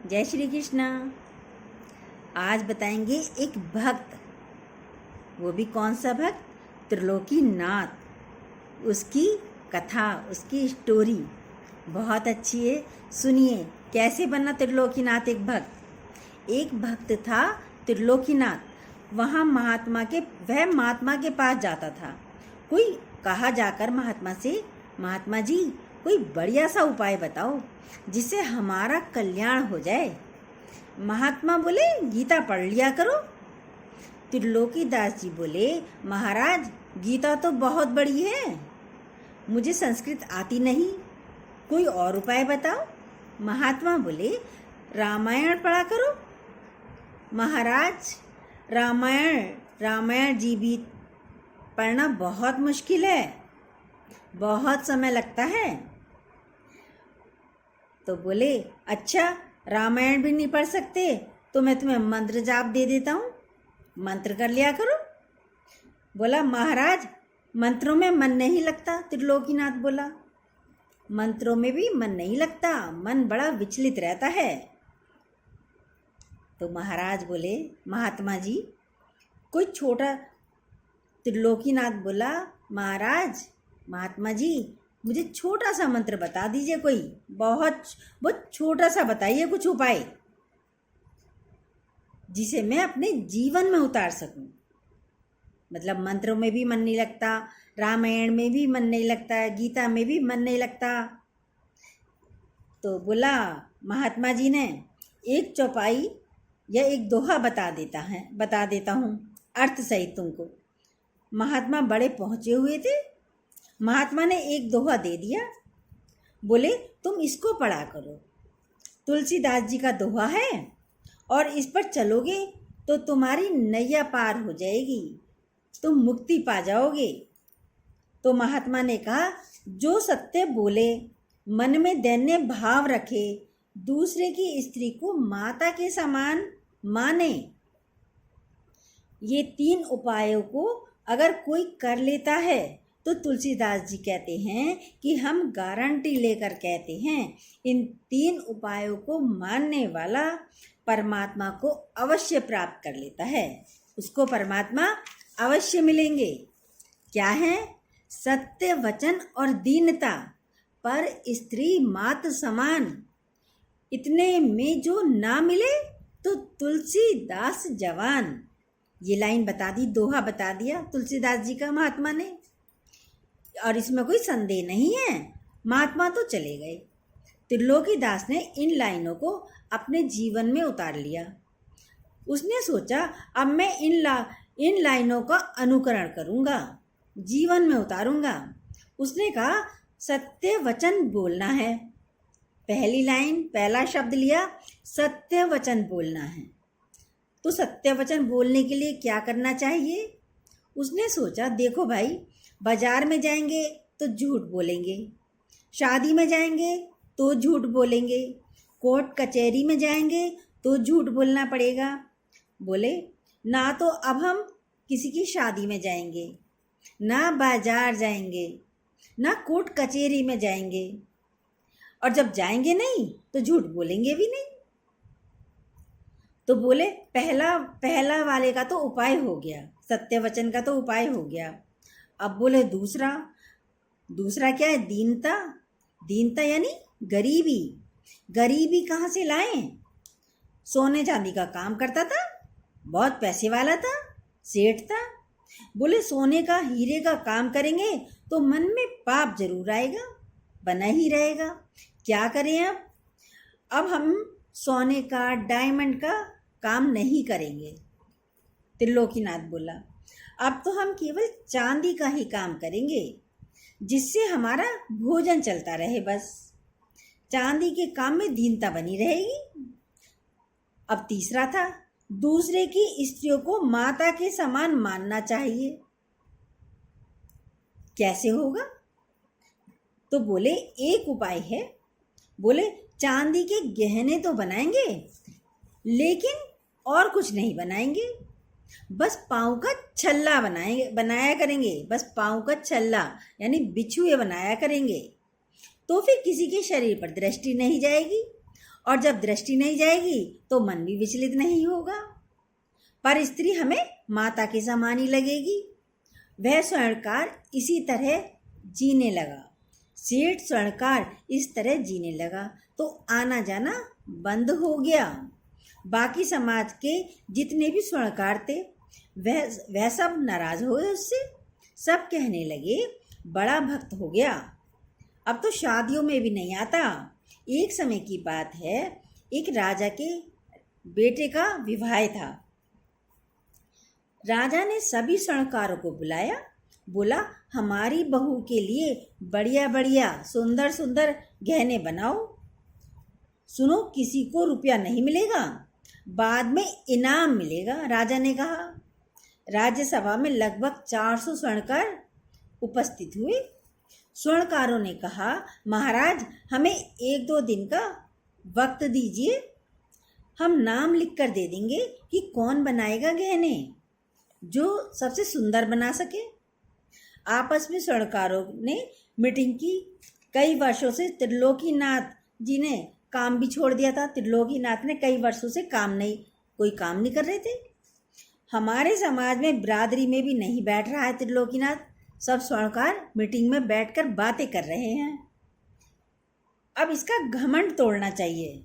जय श्री कृष्णा। आज बताएंगे एक भक्त, वो भी कौन सा भक्त? त्रिलोकीनाथ। उसकी कथा, उसकी स्टोरी बहुत अच्छी है। सुनिए कैसे बना त्रिलोकीनाथ एक भक्त। एक भक्त था त्रिलोकीनाथ। वह महात्मा के पास जाता था। कोई कहा जाकर महात्मा से, महात्मा जी कोई बढ़िया सा उपाय बताओ जिससे हमारा कल्याण हो जाए। महात्मा बोले गीता पढ़ लिया करो। त्रिलोकीदास जी बोले महाराज गीता तो बहुत बड़ी है, मुझे संस्कृत आती नहीं, कोई और उपाय बताओ। महात्मा बोले रामायण पढ़ा करो। महाराज रामायण जी भी पढ़ना बहुत मुश्किल है, बहुत समय लगता है। तो बोले अच्छा रामायण भी नहीं पढ़ सकते तो मैं तुम्हें मंत्र जाप दे देता हूँ, मंत्र कर लिया करो। बोला महाराज मंत्रों में मन नहीं लगता। त्रिलोकीनाथ बोला मंत्रों में भी मन नहीं लगता, मन बड़ा विचलित रहता है। तो महाराज बोले महात्मा जी कोई छोटा। त्रिलोकीनाथ बोला महात्मा जी मुझे छोटा सा मंत्र बता दीजिए, कोई बहुत छोटा सा बताइए कुछ उपाय जिसे मैं अपने जीवन में उतार सकूं। मतलब मंत्रों में भी मन नहीं लगता, रामायण में भी मन नहीं लगता, गीता में भी मन नहीं लगता। तो बोला महात्मा जी ने एक चौपाई या एक दोहा बता देता हूँ अर्थ सहित तुमको। महात्मा बड़े पहुँचे हुए थे। महात्मा ने एक दोहा दे दिया, बोले तुम इसको पढ़ा करो। तुलसीदास जी का दोहा है और इस पर चलोगे तो तुम्हारी नैया पार हो जाएगी, तुम मुक्ति पा जाओगे। तो महात्मा ने कहा जो सत्य बोले, मन में दैन्य भाव रखे, दूसरे की स्त्री को माता के समान माने, ये 3 उपायों को अगर कोई कर लेता है तो तुलसीदास जी कहते हैं कि हम गारंटी लेकर कहते हैं इन 3 उपायों को मानने वाला परमात्मा को अवश्य प्राप्त कर लेता है, उसको परमात्मा अवश्य मिलेंगे। क्या है? सत्य वचन और दीनता, पर स्त्री मात समान, इतने में जो ना मिले तो तुलसीदास जवान। ये लाइन बता दी, दोहा बता दिया तुलसीदास जी का महात्मा ने, और इसमें कोई संदेह नहीं है। महात्मा तो चले गए। त्रिलोकीदास ने इन लाइनों को अपने जीवन में उतार लिया। उसने सोचा अब मैं इन लाइनों का अनुकरण करूँगा, जीवन में उतारूँगा। उसने कहा सत्य वचन बोलना है। पहली लाइन, पहला शब्द लिया, सत्य वचन बोलना है। तो सत्य वचन बोलने के लिए क्या करना चाहिए? उसने सोचा देखो भाई, बाजार में जाएंगे तो झूठ बोलेंगे, शादी में जाएंगे तो झूठ बोलेंगे, कोर्ट कचहरी में जाएंगे तो झूठ बोलना पड़ेगा। बोले ना तो अब हम किसी की शादी में जाएंगे, ना बाजार जाएंगे, ना कोर्ट कचहरी में जाएंगे, और जब जाएंगे नहीं तो झूठ बोलेंगे भी नहीं। तो बोले पहला वाले का तो उपाय हो गया, सत्य वचन का तो उपाय हो गया। अब बोले दूसरा क्या है? दीनता यानी गरीबी कहाँ से लाएं? सोने चांदी का काम करता था, बहुत पैसे वाला था, सेठ था। बोले सोने का हीरे का काम करेंगे तो मन में पाप जरूर आएगा, बना ही रहेगा। क्या करें अब हम सोने का डायमंड का काम नहीं करेंगे। त्रिलोकीनाथ बोला अब तो हम केवल चांदी का ही काम करेंगे जिससे हमारा भोजन चलता रहे, बस चांदी के काम में दीनता बनी रहेगी। अब तीसरा था दूसरे की स्त्रियों को माता के समान मानना चाहिए। कैसे होगा? तो बोले एक उपाय है। बोले चांदी के गहने तो बनाएंगे लेकिन और कुछ नहीं बनाएंगे, बस पाँव का छल्ला बनाया करेंगे, बस पाँव का छल्ला यानी बिछुए बनाया करेंगे। तो फिर किसी के शरीर पर दृष्टि नहीं जाएगी और जब दृष्टि नहीं जाएगी तो मन भी विचलित नहीं होगा। पर स्त्री हमें माता के समान ही लगेगी। वह स्वर्णकार इसी तरह जीने लगा। सेठ स्वर्णकार इस तरह जीने लगा तो आना जाना बंद हो गया। बाकी समाज के जितने भी स्वर्णकार थे वह सब नाराज हो गए उससे। सब कहने लगे बड़ा भक्त हो गया, अब तो शादियों में भी नहीं आता। एक समय की बात है, एक राजा के बेटे का विवाह था। राजा ने सभी स्वर्णकारों को बुलाया, बोला हमारी बहू के लिए बढ़िया बढ़िया सुंदर सुंदर गहने बनाओ। सुनो, किसी को रुपया नहीं मिलेगा, बाद में इनाम मिलेगा। राजा ने कहा। राज्यसभा में लगभग 400 स्वर्णकार उपस्थित हुए। स्वर्णकारों ने कहा महाराज हमें 1-2 दिन का वक्त दीजिए, हम नाम लिख कर दे देंगे कि कौन बनाएगा गहने, जो सबसे सुंदर बना सके। आपस में स्वर्णकारों ने मीटिंग की। कई वर्षों से त्रिलोकीनाथ जी ने काम भी छोड़ दिया था। त्रिलोकीनाथ ने कई वर्षों से कोई काम नहीं कर रहे थे। हमारे समाज में बिरादरी में भी नहीं बैठ रहा है त्रिलोकीनाथ। सब स्वर्णकार मीटिंग में बैठकर बातें कर रहे हैं। अब इसका घमंड तोड़ना चाहिए,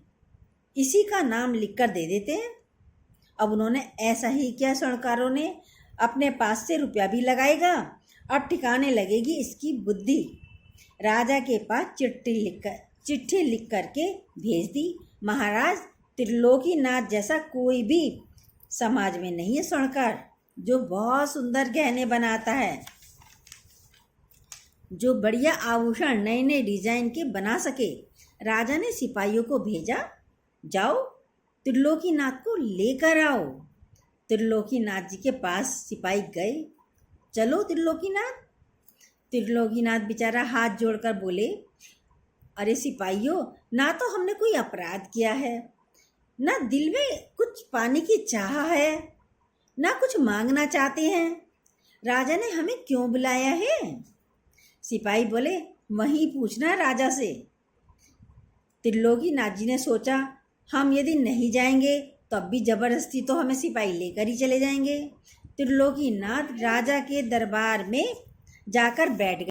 इसी का नाम लिखकर दे देते हैं। अब उन्होंने ऐसा ही किया। स्वर्णकारों ने अपने पास से रुपया भी लगाएगा, अब ठिकाने लगेगी इसकी बुद्धि। राजा के पास चिट्ठी लिख करके भेज दी। महाराज त्रिलोकीनाथ जैसा कोई भी समाज में नहीं है स्वर्णकार जो बहुत सुंदर गहने बनाता है, जो बढ़िया आभूषण नए नए डिजाइन के बना सके। राजा ने सिपाहियों को भेजा, जाओ त्रिलोकीनाथ को लेकर आओ। त्रिलोकीनाथ जी के पास सिपाही गए। चलो त्रिलोकीनाथ। त्रिलोकीनाथ बेचारा हाथ जोड़कर बोले, अरे सिपाहियों, ना तो हमने कोई अपराध किया है, ना दिल में कुछ पाने की चाह है, ना कुछ मांगना चाहते हैं। राजा ने हमें क्यों बुलाया है? सिपाही बोले, वहीं पूछना राजा से। त्रिलोकीनाथ जी ने सोचा, हम यदि नहीं जाएंगे तब भी जबरदस्ती तो हमें सिपाही लेकर ही चले जाएंगे। त्रिलोकीनाथ राजा के दरबार में जाकर बैठ गए।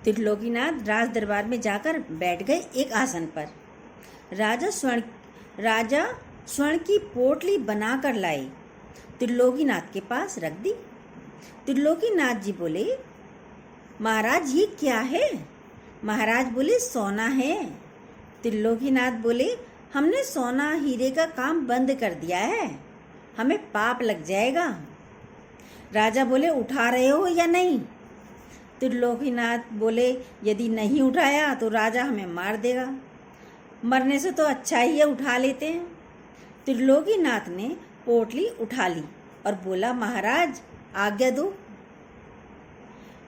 त्रिलोकीनाथ राज दरबार में जाकर बैठ गए एक आसन पर। राजा स्वर्ण की पोटली बनाकर लाए, त्रिलोकीनाथ के पास रख दी। त्रिलोकीनाथ जी बोले, महाराज ये क्या है? महाराज बोले, सोना है। त्रिलोकीनाथ बोले, हमने सोना हीरे का काम बंद कर दिया है, हमें पाप लग जाएगा। राजा बोले, उठा रहे हो या नहीं? त्रिलोकीनाथ बोले, यदि नहीं उठाया तो राजा हमें मार देगा, मरने से तो अच्छा ही है उठा लेते हैं। त्रिलोकीनाथ ने पोटली उठा ली और बोला, महाराज आज्ञा दो।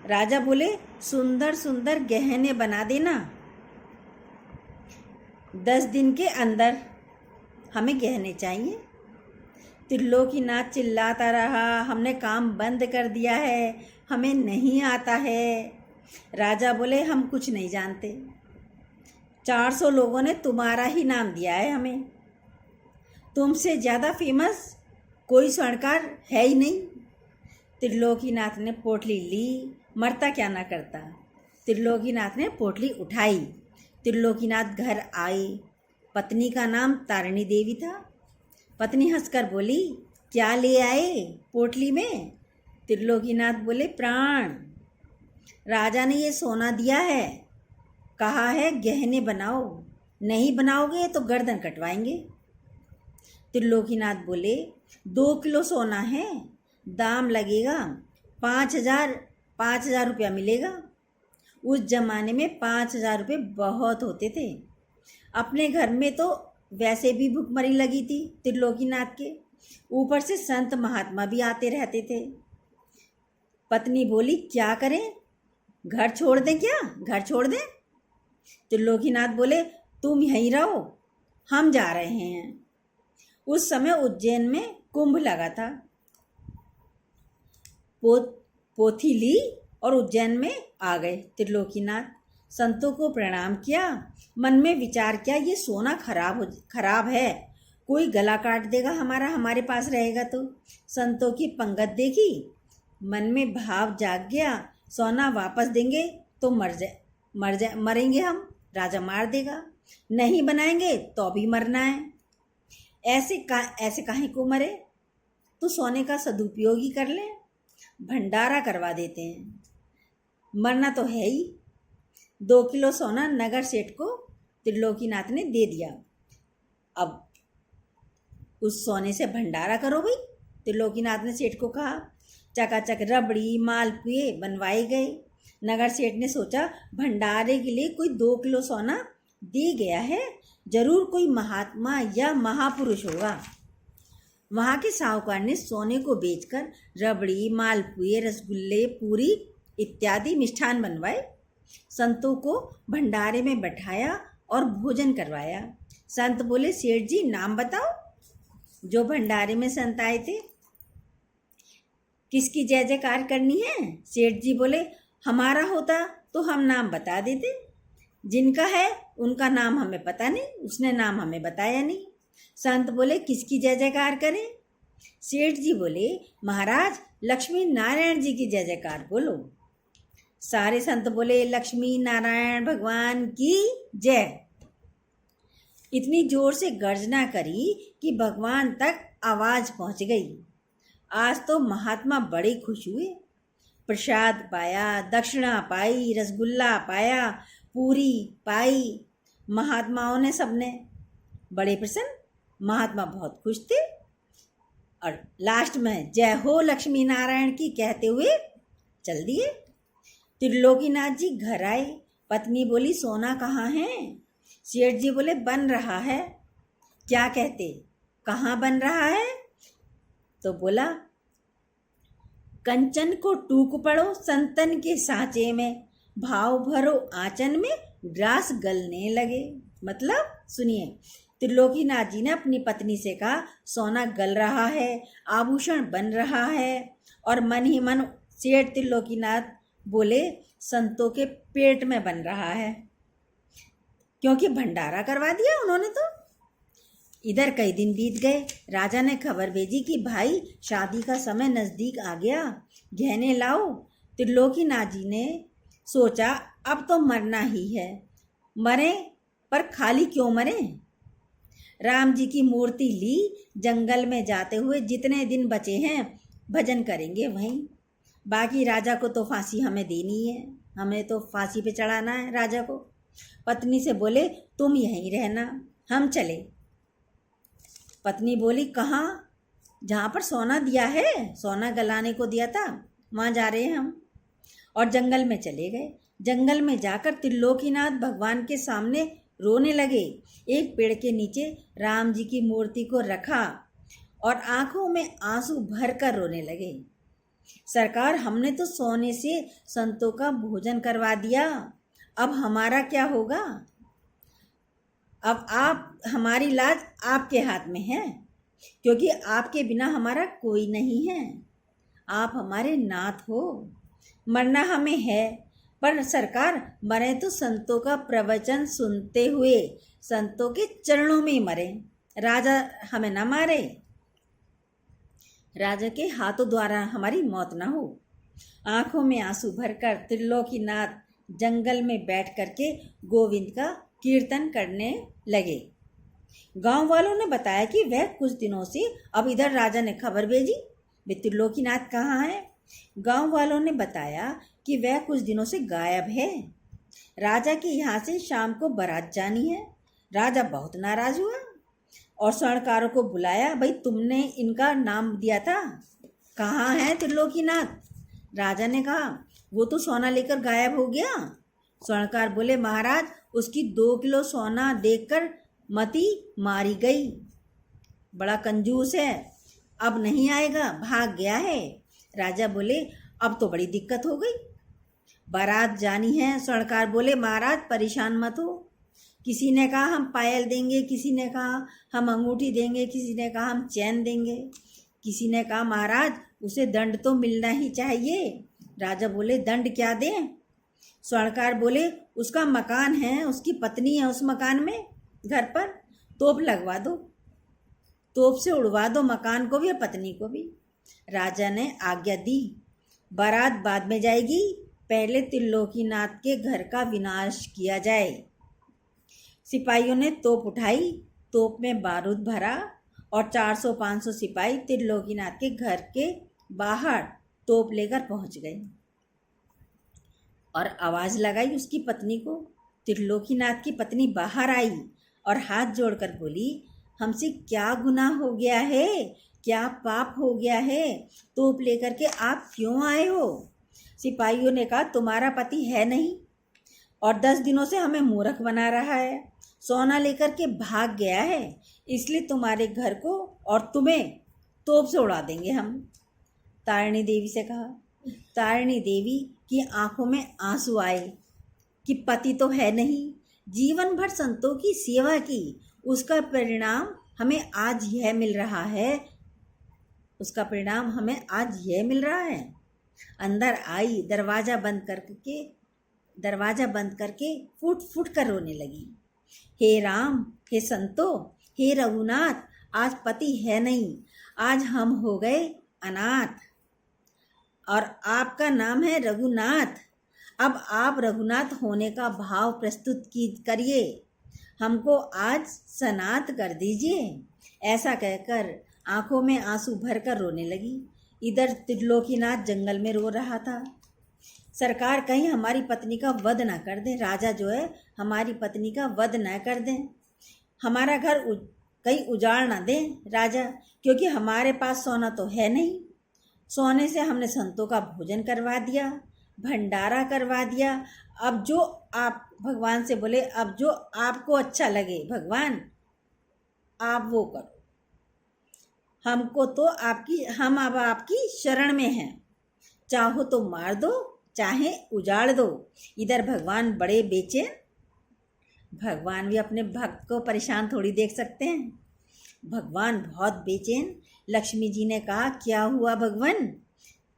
राजा बोले, सुंदर सुंदर गहने बना देना, 10 दिन के अंदर हमें गहने चाहिए। त्रिलोकीनाथ चिल्लाता रहा, हमने काम बंद कर दिया है, हमें नहीं आता है। राजा बोले, हम कुछ नहीं जानते, 400 लोगों ने तुम्हारा ही नाम दिया है हमें, तुमसे ज़्यादा फेमस कोई स्वर्णकार है ही नहीं। त्रिलोकीनाथ ने पोटली ली, मरता क्या ना करता। त्रिलोकीनाथ ने पोटली उठाई। त्रिलोकीनाथ घर आए। पत्नी का नाम तारिणी देवी था। पत्नी हंसकर बोली, क्या ले आए पोटली में? त्रिलोकीनाथ बोले, प्राण। राजा ने ये सोना दिया है, कहा है गहने बनाओ, नहीं बनाओगे तो गर्दन कटवाएंगे। त्रिलोकीनाथ बोले, 2 किलो सोना है, दाम लगेगा 5,000 रुपया मिलेगा। उस जमाने में 5,000 रुपये बहुत होते थे। अपने घर में तो वैसे भी भुखमरी लगी थी त्रिलोकीनाथ के, ऊपर से संत महात्मा भी आते रहते थे। पत्नी बोली, क्या करें, घर छोड़ दें क्या? घर छोड़ दें? त्रिलोकीनाथ बोले, तुम यहीं रहो, हम जा रहे हैं। उस समय उज्जैन में कुंभ लगा था। पोथी ली और उज्जैन में आ गए त्रिलोकीनाथ। संतों को प्रणाम किया, मन में विचार किया ये सोना खराब है, कोई गला काट देगा हमारा, हमारे पास रहेगा तो। संतों की पंगत देखी, मन में भाव जाग गया, सोना वापस देंगे तो मरेंगे हम, राजा मार देगा, नहीं बनाएंगे तो भी मरना है, ऐसे काहे को मरे, तो सोने का सदुपयोग ही कर ले, भंडारा करवा देते हैं, मरना तो है ही। 2 किलो सोना नगर सेठ को त्रिलोकीनाथ ने दे दिया। अब उस सोने से भंडारा करो भाई, त्रिलोकीनाथ ने सेठ को कहा। चकाचक रबड़ी मालपुए बनवाए गए। नगर सेठ ने सोचा भंडारे के लिए कोई 2 किलो सोना दे गया है, जरूर कोई महात्मा या महापुरुष होगा। वहाँ के साहूकार ने सोने को बेचकर रबड़ी मालपुए रसगुल्ले पूरी इत्यादि मिष्ठान बनवाए। संतों को भंडारे में बैठाया और भोजन करवाया। संत बोले सेठ जी नाम बताओ। जो भंडारे में संत आए थे, किसकी जय जयकार करनी है? सेठ जी बोले हमारा होता तो हम नाम बता देते, जिनका है उनका नाम हमें पता नहीं, उसने नाम हमें बताया नहीं। संत बोले किसकी जय जयकार करें? सेठ जी बोले महाराज लक्ष्मी नारायण जी की जय जयकार बोलो। सारे संत बोले लक्ष्मी नारायण भगवान की जय। इतनी जोर से गर्जना करी कि भगवान तक आवाज पहुंच गई। आज तो महात्मा बड़े खुश हुए। प्रसाद पाया, दक्षिणा पाई, रसगुल्ला पाया, पूरी पाई। महात्माओं ने सबने बड़े प्रसन्न। महात्मा बहुत खुश थे और लास्ट में जय हो लक्ष्मी नारायण की कहते हुए चल दिए। त्रिलोकीनाथ जी घर आए। पत्नी बोली सोना कहाँ है? सेठ जी बोले बन रहा है। क्या कहते? कहाँ बन रहा है? तो बोला कंचन को टूक पड़ो संतन के सांचे में, भाव भरो आंचन में ग्रास गलने लगे। मतलब सुनिए, त्रिलोकीनाथ जी ने अपनी पत्नी से कहा सोना गल रहा है, आभूषण बन रहा है, और मन ही मन सेठ त्रिलोकीनाथ बोले संतों के पेट में बन रहा है, क्योंकि भंडारा करवा दिया उन्होंने तो। इधर कई दिन बीत गए। राजा ने खबर भेजी कि भाई शादी का समय नजदीक आ गया, गहने लाओ। त्रिलोकीनाथ जी ने सोचा अब तो मरना ही है, मरे पर खाली क्यों मरे। राम जी की मूर्ति ली, जंगल में जाते हुए जितने दिन बचे हैं भजन करेंगे वहीं, बाकी राजा को तो फांसी हमें देनी है, हमें तो फांसी पे चढ़ाना है राजा को। पत्नी से बोले तुम यहीं रहना, हम चले। पत्नी बोली कहाँ? जहाँ पर सोना दिया है, सोना गलाने को दिया था, वहाँ जा रहे हैं हम। और जंगल में चले गए। जंगल में जाकर त्रिलोकीनाथ भगवान के सामने रोने लगे। एक पेड़ के नीचे राम जी की मूर्ति को रखा और आंखों में आंसू भर कर रोने लगे। सरकार हमने तो सोने से संतों का भोजन करवा दिया, अब हमारा क्या होगा? अब आप, हमारी लाज आपके हाथ में है, क्योंकि आपके बिना हमारा कोई नहीं है। आप हमारे नाथ हो। मरना हमें है, पर सरकार मरे तो संतों का प्रवचन सुनते हुए संतों के चरणों में मरे, राजा हमें ना मारे, राजा के हाथों द्वारा हमारी मौत ना हो। आंखों में आंसू भरकर त्रिलोकीनाथ जंगल में बैठ करके गोविंद का कीर्तन करने लगे। गांव वालों ने बताया कि वह कुछ दिनों से, अब इधर राजा ने खबर भेजी वे त्रिलोकीनाथ कहाँ है। गांव वालों ने बताया कि वह कुछ दिनों से गायब है, राजा के यहाँ से शाम को बारात जानी है। राजा बहुत नाराज हुआ और स्वर्णकारों को बुलाया, भाई तुमने इनका नाम दिया था, कहाँ है त्रिलोकीनाथ? राजा ने कहा वो तो सोना लेकर गायब हो गया। स्वर्णकार बोले महाराज उसकी 2 किलो सोना देखकर मती मारी गई, बड़ा कंजूस है, अब नहीं आएगा, भाग गया है। राजा बोले अब तो बड़ी दिक्कत हो गई, बारात जानी है। स्वर्णकार बोले महाराज परेशान मत हो। किसी ने कहा हम पायल देंगे, किसी ने कहा हम अंगूठी देंगे, किसी ने कहा हम चैन देंगे, किसी ने कहा महाराज उसे दंड तो मिलना ही चाहिए। राजा बोले दंड क्या दें? स्वर्णकार बोले, उसका मकान है, उसकी पत्नी है उस मकान में, घर पर तोप लगवा दो, तोप से उड़वा दो मकान को भी और पत्नी को भी। राजा ने आज्ञा दी। बारात बाद में जाएगी, पहले त्रिलोकीनाथ के घर का विनाश किया जाए। सिपाहियों ने तोप उठाई, तोप में बारूद भरा और 400-500 सिपाही त्रिलोकीनाथ के घर के बाहर तोप लेकर पहुंच गए और आवाज लगाई उसकी पत्नी को। त्रिलोकीनाथ की पत्नी बाहर आई और हाथ जोड़कर बोली, हमसे क्या गुनाह हो गया है, क्या पाप हो गया है, तोप लेकर के आप क्यों आए हो? सिपाहियों ने कहा, तुम्हारा पति है नहीं और 10 दिनों से हमें मूर्ख बना रहा है, सोना लेकर के भाग गया है, इसलिए तुम्हारे घर को और तुम्हें तोप से उड़ा देंगे हम। तारिणी देवी से कहा। तारिणी देवी की आंखों में आंसू आए कि पति तो है नहीं, जीवन भर संतों की सेवा की, उसका परिणाम हमें आज यह मिल रहा है, उसका परिणाम हमें आज यह मिल रहा है। अंदर आई, दरवाजा बंद करके फुट फुट कर रोने लगी। हे राम, हे संतो, हे रघुनाथ, आज पति है नहीं, आज हम हो गए अनाथ और आपका नाम है रघुनाथ। अब आप रघुनाथ होने का भाव प्रस्तुत करिए, हमको आज सनाथ कर दीजिए। ऐसा कहकर आंखों में आंसू भरकर रोने लगी। इधर त्रिलोकीनाथ जंगल में रो रहा था। सरकार कहीं हमारी पत्नी का वध न कर दें, राजा जो है हमारी पत्नी का वध न कर दें, हमारा घर कहीं उजाड़ न दें राजा, क्योंकि हमारे पास सोना तो है नहीं। सोने से हमने संतों का भोजन करवा दिया, भंडारा करवा दिया। अब जो आप भगवान से बोले, अब जो आपको अच्छा लगे भगवान आप वो करो, हमको तो हम अब आपकी शरण में हैं, चाहो तो मार दो चाहे उजाड़ दो। इधर भगवान बड़े बेचैन, भगवान भी अपने भक्त को परेशान थोड़ी देख सकते हैं, भगवान बहुत बेचैन। लक्ष्मी जी ने कहा, क्या हुआ भगवान?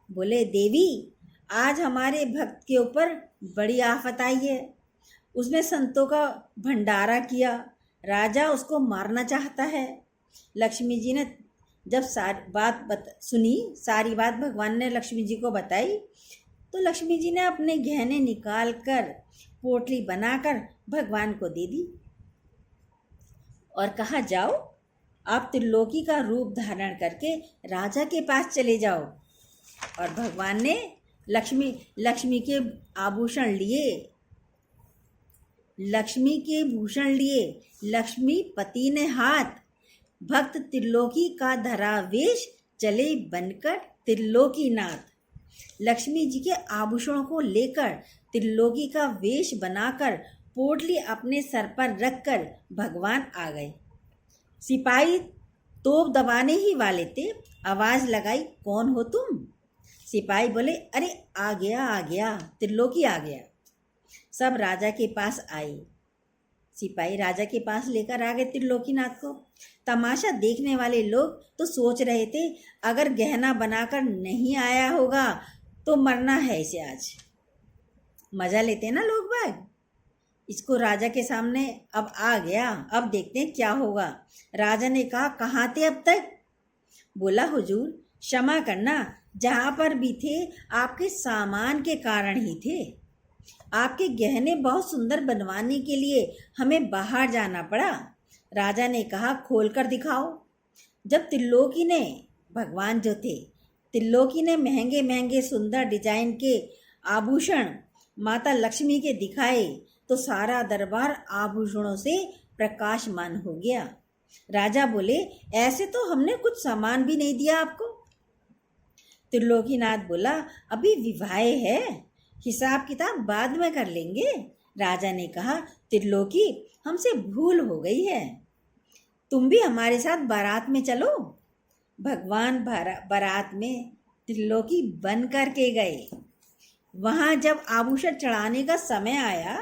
बोले, देवी आज हमारे भक्त के ऊपर बड़ी आफत आई है, उसने संतों का भंडारा किया, राजा उसको मारना चाहता है। लक्ष्मी जी ने जब सारी बात भगवान ने लक्ष्मी जी को बताई, तो लक्ष्मी जी ने अपने गहने निकाल कर पोटली बनाकर भगवान को दे दी और कहा, जाओ आप त्रिलोकी का रूप धारण करके राजा के पास चले जाओ। और भगवान ने लक्ष्मी के आभूषण लिए, लक्ष्मी के भूषण लिए, लक्ष्मी पति ने हाथ, भक्त त्रिलोकी का धरा वेश, चले बनकर त्रिलोकीनाथ। लक्ष्मी जी के आभूषणों को लेकर त्रिलोकी का वेश बनाकर पोटली अपने सर पर रखकर भगवान आ गए। सिपाही तोप दबाने ही वाले थे, आवाज लगाई, कौन हो तुम? सिपाही बोले, अरे आ गया त्रिलोकी आ गया। सब राजा के पास आए, सिपाही राजा के पास लेकर आ गए त्रिलोकीनाथ को। तमाशा देखने वाले लोग तो सोच रहे थे, अगर गहना बनाकर नहीं आया होगा तो मरना है इसे आज। मजा लेते हैं ना लोग बाग। इसको राजा के सामने अब आ गया, अब देखते हैं क्या होगा। राजा ने कहा, कहाँ थे अब तक? बोला, हुजूर क्षमा करना, जहाँ पर भी थे आपके सामान के कारण ही थे, आपके गहने बहुत सुंदर बनवाने के लिए हमें बाहर जाना पड़ा। राजा ने कहा, खोल कर दिखाओ। जब त्रिलोकी ने, भगवान जो थे, त्रिलोकी ने महंगे महंगे सुंदर डिजाइन के आभूषण माता लक्ष्मी के दिखाए तो सारा दरबार आभूषणों से प्रकाशमान हो गया। राजा बोले, ऐसे तो हमने कुछ सामान भी नहीं दिया आपको। त्रिलोकीनाथ बोला, अभी विवाह है, हिसाब किताब बाद में कर लेंगे। राजा ने कहा, त्रिलोकी हमसे भूल हो गई है, तुम भी हमारे साथ बारात में चलो। भगवान बारात में त्रिलोकी बन करके गए। वहाँ जब आभूषण चढ़ाने का समय आया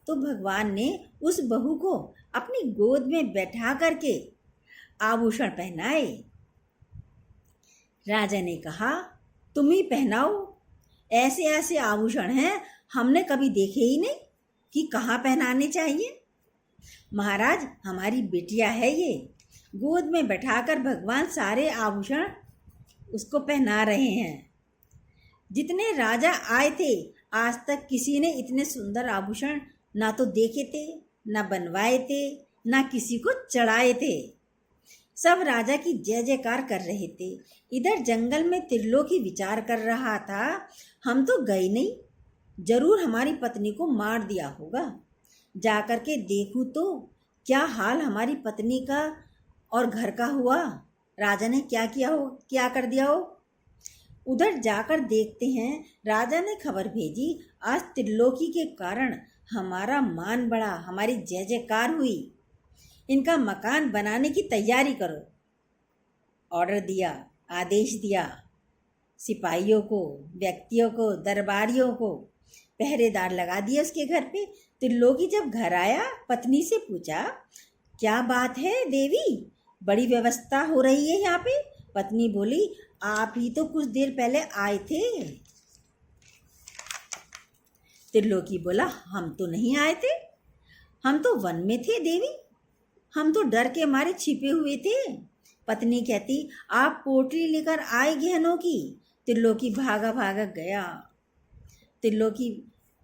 तो भगवान ने उस बहू को अपनी गोद में बैठा करके आभूषण पहनाए। राजा ने कहा, तुम ही पहनाओ, ऐसे ऐसे आभूषण हैं हमने कभी देखे ही नहीं कि कहाँ पहनाने चाहिए। महाराज, हमारी बिटिया है ये। गोद में बैठाकर भगवान सारे आभूषण उसको पहना रहे हैं। जितने राजा आए थे, आज तक किसी ने इतने सुंदर आभूषण ना तो देखे थे, ना बनवाए थे, ना किसी को चढ़ाए थे। सब राजा की जय जयकार कर रहे थे। इधर जंगल में त्रिलोकी विचार कर रहा था, हम तो गए नहीं, जरूर हमारी पत्नी को मार दिया होगा। जाकर के देखूं तो क्या हाल हमारी पत्नी का और घर का हुआ। राजा ने क्या किया हो, क्या कर दिया हो। उधर जाकर देखते हैं। राजा ने खबर भेजी, आज त्रिलोकी के कारण हमारा मान बढ़ा, हमारी जय जयकार हुई। इनका मकान बनाने की तैयारी करो। ऑर्डर दिया, आदेश दिया। सिपाहियों को, व्यक्तियों को, दरबारियों को पहरेदार लगा दिए उसके घर पे। त्रिलोकी जब घर आया, पत्नी से पूछा, क्या बात है देवी, बड़ी व्यवस्था हो रही है यहाँ पे। पत्नी बोली, आप ही तो कुछ देर पहले आए थे। त्रिलोकी बोला, हम तो नहीं आए थे, हम तो वन में थे देवी, हम तो डर के मारे छिपे हुए थे। पत्नी कहती, आप पोटली लेकर आए गहनों की। त्रिलोकी भागा भागा गया। त्रिलोकी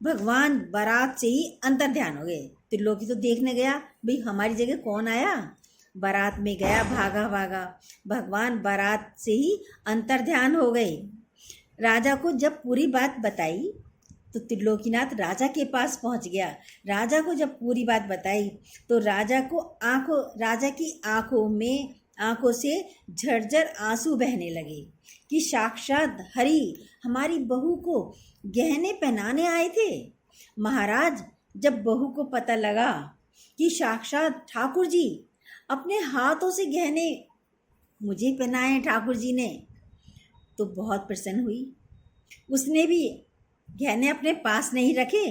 भगवान बारात से ही अंतर ध्यान हो गए। त्रिलोकी तो देखने गया, भाई हमारी जगह कौन आया। बारात में गया, भागा भागा, भगवान बारात से ही अंतर ध्यान हो गए। राजा को जब पूरी बात बताई तो त्रिलोकीनाथ राजा के पास पहुंच गया। राजा को जब पूरी बात बताई तो राजा की आंखों से झरझर आंसू बहने लगे कि साक्षात हरि हमारी बहू को गहने पहनाने आए थे। महाराज, जब बहू को पता लगा कि साक्षात ठाकुर जी अपने हाथों से गहने मुझे पहनाए ठाकुर जी ने, तो बहुत प्रसन्न हुई। उसने भी गहने अपने पास नहीं रखे,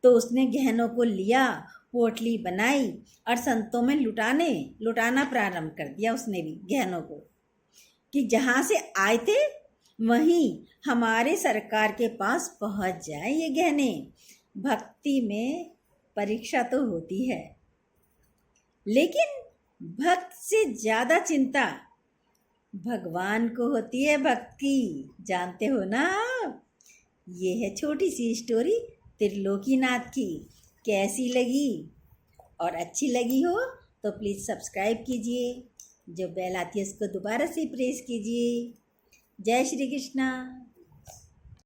तो उसने गहनों को लिया, पोटली बनाई और संतों में लुटाना प्रारंभ कर दिया। उसने भी गहनों को कि जहाँ से आए थे वहीं हमारे सरकार के पास पहुँच जाए ये गहने। भक्ति में परीक्षा तो होती है, लेकिन भक्त से ज़्यादा चिंता भगवान को होती है। भक्त की, जानते हो ना आप। ये है छोटी सी स्टोरी त्रिलोकीनाथ की। कैसी लगी और अच्छी लगी हो तो प्लीज़ सब्सक्राइब कीजिए, जो बेल आती है उसको दोबारा से प्रेस कीजिए। जय श्री कृष्णा।